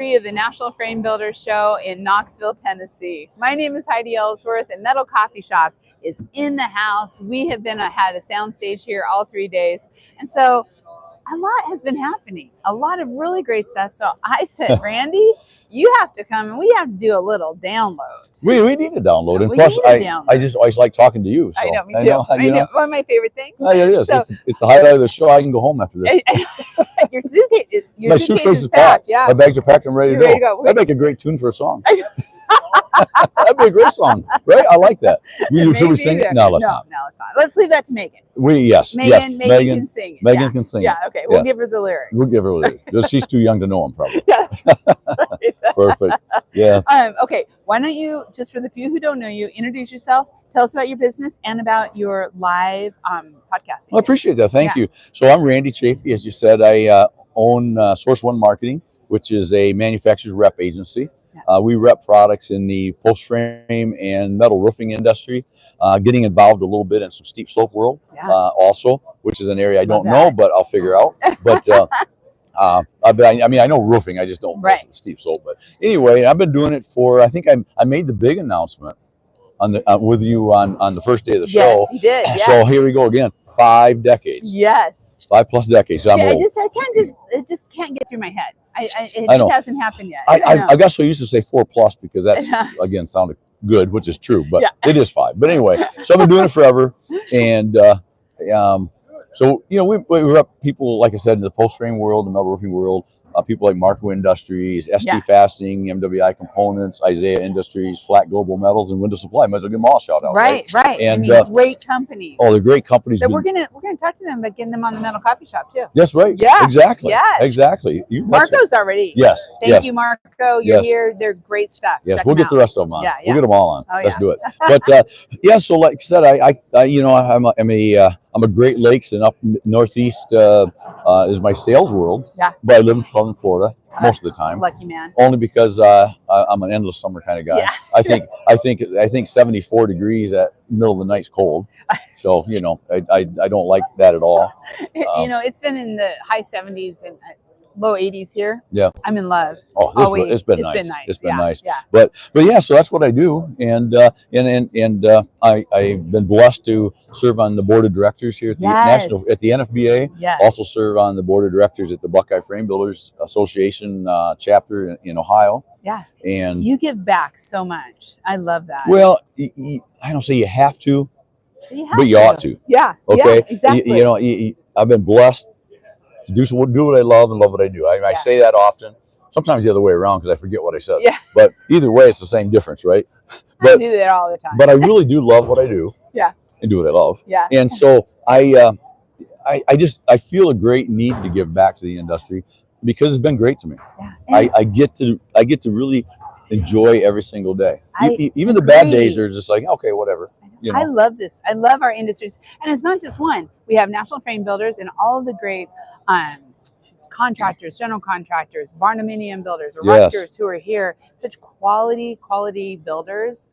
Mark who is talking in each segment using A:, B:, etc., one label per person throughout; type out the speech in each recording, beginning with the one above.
A: of the National Frame Builders Show in Knoxville, Tennessee. My name is Heidi Ellsworth, and Metal Coffee Shop is in the house. We have had a soundstage here all 3 days, and so a lot has been happening, a lot of really great stuff. So I said, Randy, you have to come and we have to do a little download.
B: We need to download. And
A: We
B: plus,
A: need to
B: I just always like talking to you. So.
A: I know, me too. I know. One of my favorite things.
B: Yeah, it is.
A: So,
B: it's the highlight of the show. I can go home after this.
A: Your suitcase,
B: My suitcase is packed.
A: Yeah.
B: My bags are packed. I'm ready to go. That'd make a great tune for a song. That'd be a great song, right? I like that. Should we sing it? No, let's not.
A: No, let's not. Let's leave that to Megan. Megan can sing it.
B: Megan can sing it.
A: Yeah, okay. We'll give her the lyrics.
B: We'll give her the lyrics. She's too young to know them, probably.
A: Yes. Right.
B: Perfect. Yeah.
A: Okay. Why don't you, just for the few who don't know you, introduce yourself, tell us about your business and about your live podcasting.
B: Well, I appreciate that. Thank you. So I'm Randy Chafee. As you said, I own Source One Marketing, which is a manufacturer's rep agency. We rep products in the post frame and metal roofing industry, getting involved a little bit in some steep slope world also, which is an area I don't know, but I'll figure out. But I mean, I know roofing, I just don't know steep slope. But anyway, I've been doing it for, I think I made the big announcement on the with you on the first day of the show.
A: Yes, you did. Yes.
B: So here we go again. 5 decades.
A: Yes.
B: 5+ decades. I'm old.
A: It just can't get through my head. It just hasn't happened yet.
B: I got so used to say 4+ because that's again sounded good, which is true, but it is 5. But anyway, so I've been doing it forever, and so we rep people, like I said, in the post frame world, the metal roofing world. People like Marco Industries, ST Fastening, MWI Components, Isaiah Industries, Flat Global Metals, and Window Supply. Might as well give them all a shout out. Right.
A: And I mean, great companies.
B: Oh, they're great companies.
A: So we're gonna talk to them about getting them on the Metal Coffee Shop too.
B: That's right.
A: Yeah.
B: Exactly.
A: Yes.
B: Exactly.
A: Marco's already.
B: Yes.
A: Thank you, Marco. You're here. They're great stuff.
B: Yes.
A: Check
B: We'll get the rest of them on.
A: Yeah.
B: We'll get them all on.
A: Oh,
B: Let's do it. But so like I said, I'm a Great Lakes and up northeast is my sales world.
A: Yeah.
B: But I live in Southern Florida most of the time.
A: Lucky man.
B: Only because I'm an endless summer kind of guy. Yeah. I think 74 degrees at middle of the night's cold. So I don't like that at all.
A: It's been in the high 70s and low 80s here.
B: Yeah.
A: I'm in love.
B: Oh, it's been nice. It's been nice.
A: Yeah.
B: But yeah, so that's what I do, and I've been blessed to serve on the board of directors here at the NFBA.
A: Yes.
B: Also serve on the board of directors at the Buckeye Frame Builders Association chapter in Ohio.
A: Yeah.
B: And
A: you give back so much. I love that.
B: Well, I don't say you have to, but you ought to.
A: Yeah.
B: Okay.
A: Yeah, exactly.
B: I've been blessed to do what I love and love what I do. I say that often. Sometimes the other way around because I forget what I said. Yeah. But either way, it's the same difference, right?
A: I do that all the time.
B: But I really do love what I do.
A: Yeah.
B: And do what I love.
A: Yeah.
B: And so I feel a great need to give back to the industry because it's been great to me. Yeah. I get to really enjoy every single day. Even the bad days are just like, okay, whatever.
A: I love this. I love our industries. And it's not just one. We have National Frame Builders and all of the great contractors, general contractors, barnuminium builders, erectors who are here. Such quality builders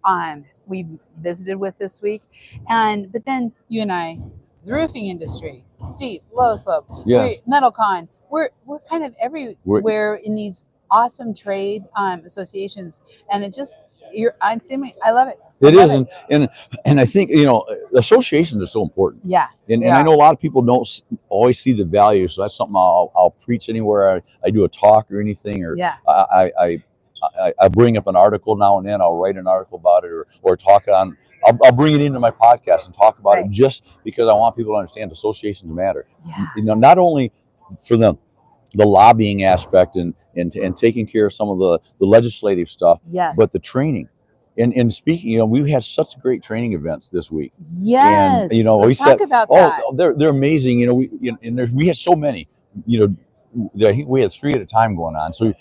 A: we've visited with this week. But then you and I, the roofing industry, steep, low slope, MetalCon, we're kind of everywhere in these awesome trade associations. And it just, I love it.
B: It is, and I think associations are so important.
A: Yeah,
B: and I know a lot of people don't always see the value. So that's something I'll preach anywhere I do a talk or anything, or I bring up an article now and then. I'll write an article about it, or talk on. I'll bring it into my podcast and talk about it just because I want people to understand associations matter. Yeah. Not only for the lobbying aspect and taking care of some of the legislative stuff, but the training. And speaking, we had such great training events this week.
A: Yes.
B: And
A: Let's talk about that.
B: They're amazing. We had so many. I think we had 3 at a time going on. So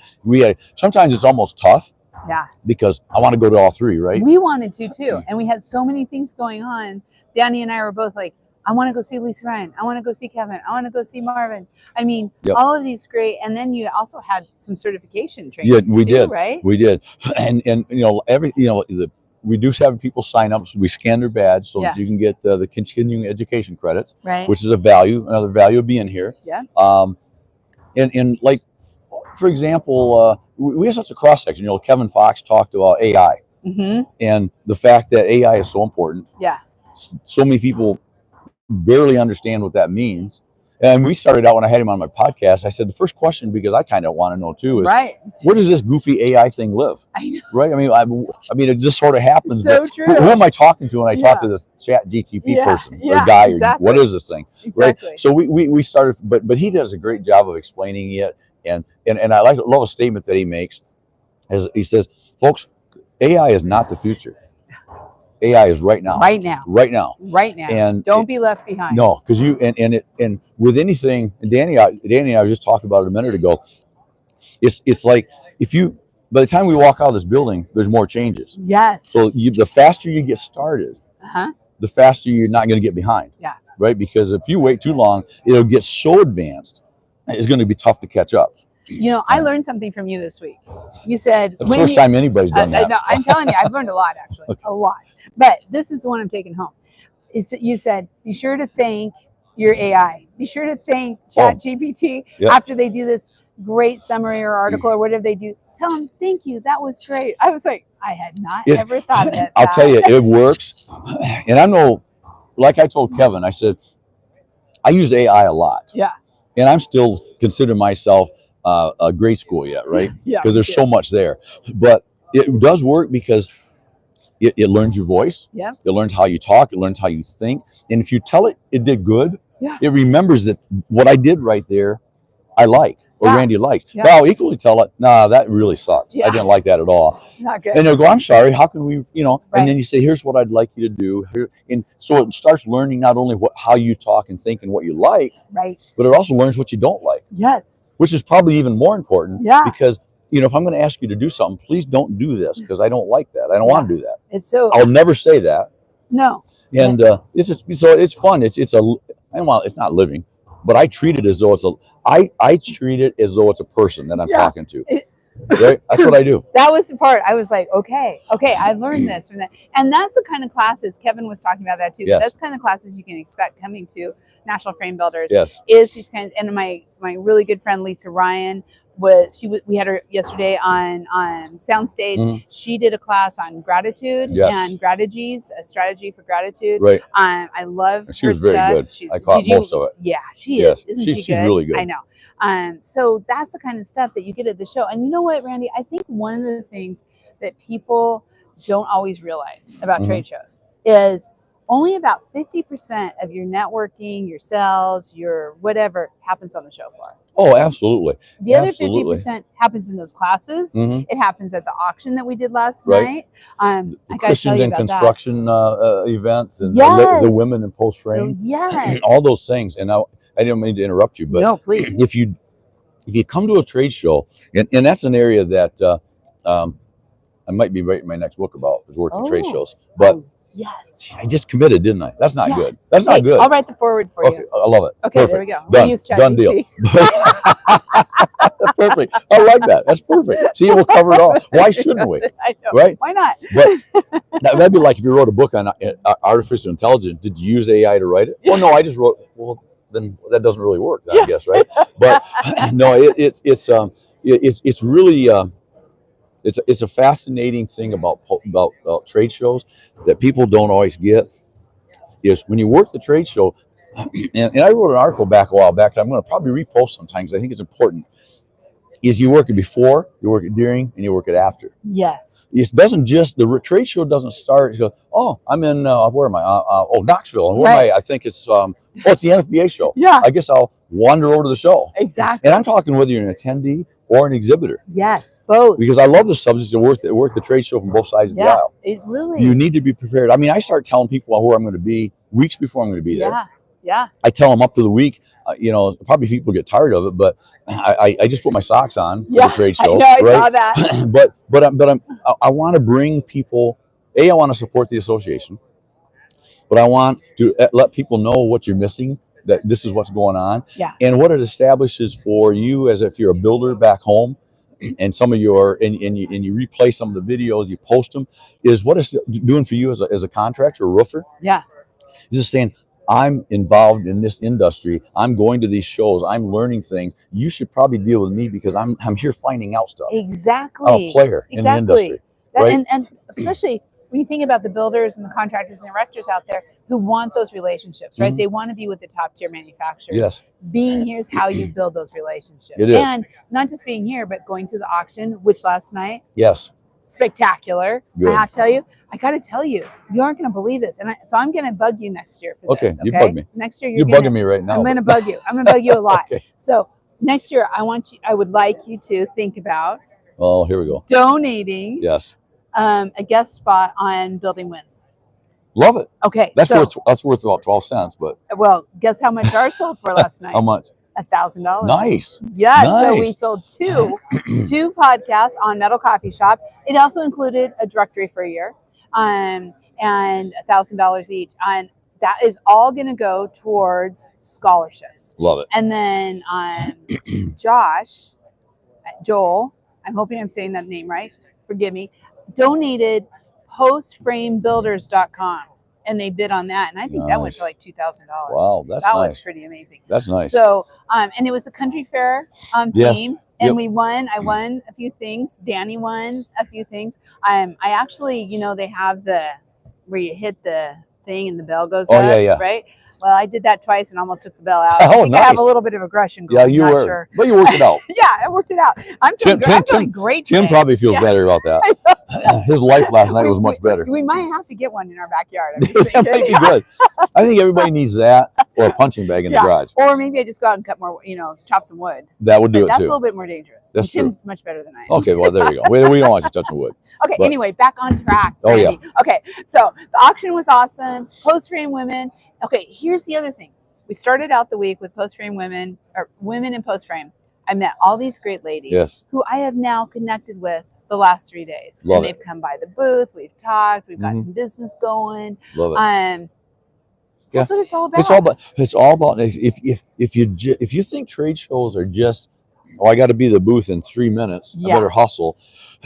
B: sometimes it's almost tough.
A: Yeah.
B: Because I want to go to all 3, right?
A: We wanted to too, and we had so many things going on. Danny and I were both like, I want to go see Lisa Ryan. I want to go see Kevin. I want to go see Marvin. I mean, all of these great. And then you also had some certification training.
B: Yeah, we did.
A: Right?
B: We did. And we do have people sign up. So we scan their badge so that you can get the continuing education credits, which is another value of being here.
A: Yeah.
B: And like for example, we have such a cross section. You know, Kevin Fox talked about AI and the fact that AI is so important.
A: Yeah.
B: So many people barely understand what that means. And we started out when I had him on my podcast. I said the first question, because I kind of want to know too, is where does this goofy AI thing live?
A: I know.
B: Right? I mean, it just sort of happens.
A: So true.
B: Who am I talking to when I talk to this Chat GTP person or guy? Exactly. Or what is this thing?
A: Exactly.
B: Right. So we started, but he does a great job of explaining it, and I love a statement that he makes, as he says, folks, AI is not the future. AI is right now.
A: Right now.
B: Right now.
A: Right now. And don't be left behind.
B: No, because you and with anything, and Danny and I just talked about it a minute ago. It's like if you, by the time we walk out of this building, there's more changes.
A: Yes.
B: So the faster you get started, the faster you're not going to get behind.
A: Yeah.
B: Right? Because if you wait too long, it'll get so advanced, it's going to be tough to catch up.
A: You know, I learned something from you this week. You said
B: the first time anybody's done that.
A: No, I'm telling you, I've learned a lot actually, a lot. But this is the one I'm taking home. You said, be sure to thank your AI. Be sure to thank Chat GPT after they do this great summary or article or whatever they do. Tell them, thank you. That was great. I was like, I had not ever thought of that.
B: I'll tell you, it works. And I know, like I told Kevin, I said, I use AI a lot.
A: Yeah.
B: And I'm still consider myself a grade school yet, right?
A: Yeah.
B: Because there's so much there. But it does work because it learns your voice.
A: Yeah.
B: It learns how you talk. It learns how you think. And if you tell it did good, it remembers that what I did right there, I like, or Randy likes. But I'll equally tell it, nah, that really sucked. I didn't like that at all.
A: Not good.
B: And they'll go, I'm sorry, how can we, and then you say, here's what I'd like you to do. And so it starts learning not only how you talk and think and what you like, but it also learns what you don't like.
A: Yes.
B: Which is probably even more important.
A: Yeah.
B: Because, if I'm going to ask you to do something, please don't do this because I don't like that. I don't want to do that. I'll never say that.
A: No.
B: And it's fun. It's not living, but I treat it as though I treat it as though it's a person that I'm talking to. Right? That's what I do.
A: That was the part I was like, okay, I learned this from that. And that's the kind of classes, Kevin was talking about that too. Yes. That's the kind of classes you can expect coming to National Frame Builders.
B: Yes.
A: Is these kinds, and my really good friend Lisa Ryan we had her yesterday on Soundstage. She did a class on gratitude and strategies, a strategy for gratitude.
B: Right.
A: I love
B: she was very good. I caught most of it.
A: Yeah, she is. Isn't she good?
B: She's really good.
A: I know. So that's the kind of stuff that you get at the show. And you know what, Randy? I think one of the things that people don't always realize about trade shows is only about 50% of your networking, your sales, your whatever happens on the show floor.
B: Oh, absolutely.
A: The other 50% happens in those classes. It happens at the auction that we did last night.
B: The Christians in construction events and the women in post frame.
A: Yes.
B: All those things. And I didn't mean to interrupt you, but
A: no, please.
B: If you come to a trade show, and that's an area that I might be writing my next book about, is working trade shows. But
A: yes,
B: I just committed, didn't I? That's not good. That's not good.
A: I'll write the forward for you.
B: I love it.
A: Okay, there we go.
B: Done. Done deal. That's perfect. I like that. That's perfect. See, we'll cover it all. Why shouldn't we?
A: I know.
B: Right?
A: Why not?
B: But that'd be like if you wrote a book on artificial intelligence. Did you use AI to write it? Well, no, I just wrote. Well, then that doesn't really work, I guess, right? But no, it's really. It's a fascinating thing about trade shows that people don't always get, is when you work the trade show, and I wrote an article back a while back that I'm going to probably repost sometimes. I think it's important. Is you work it before, you work it during, and you work it after.
A: Yes.
B: It doesn't just, the trade show doesn't start, you go, oh, I'm in, where am I? Knoxville. And where am I? I think it's, it's the NFBA show.
A: Yeah.
B: I guess I'll wander over to the show.
A: Exactly.
B: And I'm talking whether you're an attendee or an exhibitor.
A: Yes, both.
B: Because I love the subjects that work the trade show from both sides of the aisle.
A: It really.
B: You need to be prepared. I mean, I start telling people where I'm going to be weeks before I'm going to be there.
A: Yeah.
B: I tell them up to the week. Probably people get tired of it, but I just put my socks on for the trade show.
A: I saw that.
B: but I want to bring people. I want to support the association, but I want to let people know what you're missing. That this is what's going on, and what it establishes for you as if you're a builder back home, and some of your and you replay some of the videos, you post them, is what it's doing for you as a contractor or roofer.
A: Yeah,
B: is just saying, I'm involved in this industry. I'm going to these shows. I'm learning things. You should probably deal with me because I'm here finding out stuff.
A: Exactly.
B: I'm a player in the industry. Right?
A: And especially when you think about the builders and the contractors and the erectors out there who want those relationships, right? They want to be with the top tier manufacturers.
B: Yes.
A: Being here is how you build those relationships.
B: It is.
A: And not just being here, but going to the auction, which last night,
B: yes,
A: spectacular.
B: Good.
A: I have to tell you, I got to tell you, you aren't going to believe this. And so I'm going to bug you next year for this.
B: You bug me.
A: Next year,
B: you're bugging me right now.
A: I'm going to bug you. I'm going to bug you a lot.
B: Okay.
A: So next year, I would like you to think about.
B: Oh, here we go.
A: Donating.
B: Yes.
A: A guest spot on Building Wins.
B: Love it.
A: Okay.
B: That's worth about 12 cents, but.
A: Well, guess how much ours sold for last night?
B: How much?
A: $1,000.
B: Nice.
A: Yeah.
B: Nice.
A: So we sold two podcasts on Metal Coffee Shop. It also included a directory for a year, and $1,000 each. And that is all going to go towards scholarships.
B: Love it.
A: And then Joel, I'm hoping I'm saying that name right. Forgive me. Donated postframebuilders.com. And they bid on that, and I think that went for like $2,000.
B: Wow, that
A: was pretty amazing.
B: That's nice.
A: So, and it was a country fair theme, and we won. I won a few things. Danny won a few things. I actually, they have where you hit the thing and the bell goes up, right? Well, I did that twice and almost took the bell out. I have a little bit of aggression going.
B: Yeah, you were. Sure. But you worked it out.
A: Yeah, I worked it out. I'm feeling great today.
B: Tim probably feels better about that. His life last night was much better.
A: We might have to get one in our backyard.
B: That might be good. I think everybody needs that or a punching bag in the garage.
A: Or maybe I just go out and cut more, chop some wood.
B: That would do it
A: that's
B: too.
A: That's a little bit more dangerous.
B: That's true.
A: Tim's much better than I am.
B: Okay, well, there you go. We don't want you touching wood.
A: Okay, anyway, back on track.
B: Oh, yeah.
A: Okay, so the auction was awesome. Post-frame women. Okay, here's the other thing. We started out the week with post-frame women, or women in post-frame. I met all these great ladies who I have now connected with the last 3 days.
B: Love
A: and they've come by the booth. We've talked. We've got some business going.
B: Love it.
A: That's what it's all about.
B: It's all about if you think trade shows are just, I got to be the booth in 3 minutes. I better hustle,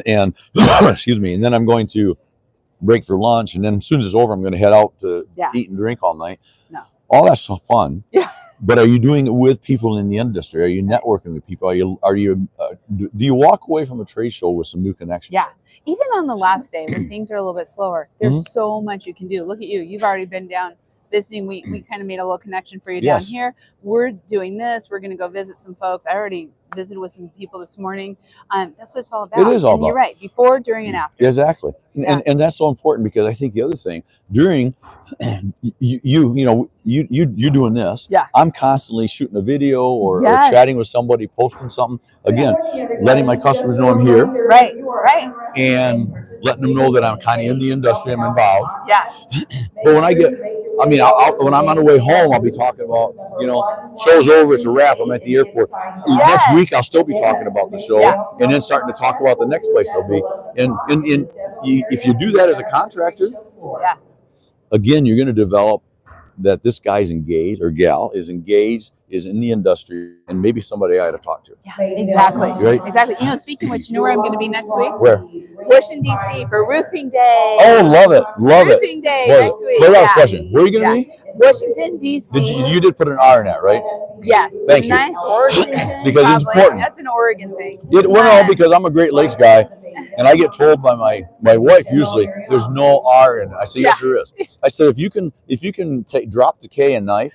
B: and excuse me, and then I'm going to break for lunch, and then as soon as it's over, I'm going to head out to eat and drink all night.
A: No.
B: All that's so fun.
A: Yeah.
B: But are you doing it with people in the industry? Are you networking with people? Do you walk away from a trade show with some new connections?
A: Yeah. Even on the last day when things are a little bit slower, there's so much you can do. Look at you. You've already been down visiting. We kind of made a little connection for you down here. We're doing this. We're going to go visit some folks. I already visited with some people this morning. That's what it's all about.
B: It is all about.
A: You're right. Before, during, and after.
B: Exactly. And that's so important, because I think the other thing during you doing this.
A: Yeah.
B: I'm constantly shooting a video or chatting with somebody, posting something. Again, letting my customers know I'm here.
A: Right.
B: And letting them know that I'm kind of in the industry. I'm involved.
A: Yeah.
B: But when when I'm on the way home, I'll be talking about, show's over, it's a wrap, I'm at the airport. Next week, I'll still be talking about the show, and then starting to talk about the next place I'll be. And if you do that as a contractor, again, you're going to develop that this guy's engaged, or gal is engaged, is in the industry, and maybe somebody I ought to talk to.
A: Yeah, exactly.
B: Right?
A: Exactly. Speaking of which, where I'm going to be next week?
B: Where?
A: Washington, D.C. for Roofing Day.
B: Oh, love it.
A: Roofing Day next week.
B: What about a question? Where are you going to be?
A: Washington, D.C.
B: You did put an R in that, right?
A: Yes.
B: Thank you.
A: Washington,
B: because
A: probably.
B: It's important.
A: That's an Oregon thing.
B: Because I'm a Great Lakes guy, and I get told by my wife usually there's no R in it. I say yes, there is. I said if you can drop the K and knife,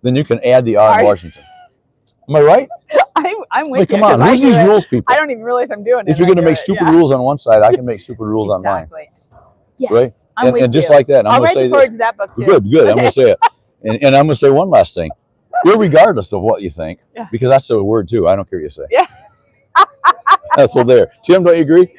B: then you can add the R in Washington. Am I right?
A: I'm with you.
B: Come on, who's these rules people?
A: I don't even realize I'm doing it.
B: If you're going to make stupid rules on one side, I can make stupid rules on mine.
A: Yes,
B: right?
A: I'm with
B: and just
A: you.
B: like that, I'm going to say
A: forward to that book too.
B: Good. Okay. I'm going to say it. And I'm going to say one last thing. Irregardless of what you think, because that's the word too. I don't care what you say.
A: Yeah.
B: So there. Tim, don't you agree?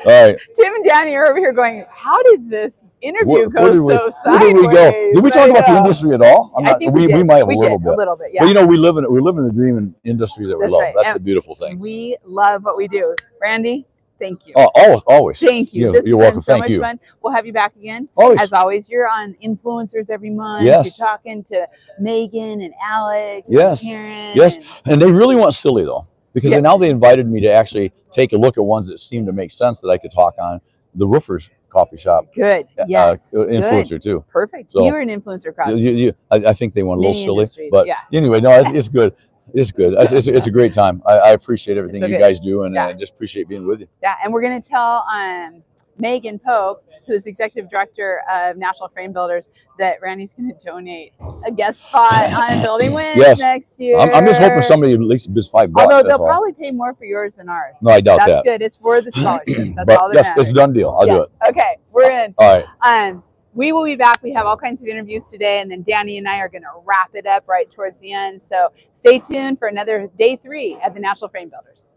B: All right.
A: Tim and Danny are over here going, how did this interview go so sideways?
B: Where did we go? Did we talk about the industry at all?
A: I think
B: we might have a little bit.
A: Yeah.
B: But we live in the dream in industries that we love. Right. That's the beautiful thing.
A: We love what we do. Randy, thank you.
B: Oh, always.
A: Thank you.
B: You're welcome.
A: So much fun. We'll have you back again.
B: Always.
A: As always, you're on Influencers every month.
B: Yes.
A: You're talking to Megan and Alex.
B: Yes.
A: And Karen.
B: Yes. And they really want silly though. Because now they invited me to actually take a look at ones that seem to make sense that I could talk on. The roofers coffee shop.
A: Good. Yes.
B: Influencer
A: Good.
B: too.
A: Perfect.
B: So,
A: you were an influencer across.
B: I think they went a little silly,
A: industries,
B: but
A: yeah.
B: anyway, no, it's good. It's good. It's a great time. I appreciate everything
A: so
B: you
A: good.
B: guys do, and
A: Yeah.
B: I just appreciate being with you.
A: Yeah, and we're going to tell Megan Pope, who's executive director of National Frame Builders, that Randy's going to donate a guest spot on Building Wins
B: Yes.
A: next year.
B: I'm just hoping somebody at least bids $5.
A: Although they'll probably pay more for yours than ours.
B: No, I doubt
A: That's
B: that.
A: good. It's for the scholarships. That's
B: But
A: all that
B: yes,
A: matters.
B: it's a done deal. I'll do it.
A: Okay, we're in.
B: All right.
A: We will be back. We have all kinds of interviews today, and then Danny and I are going to wrap it up right towards the end. So stay tuned for another day 3 at the National Frame Builders.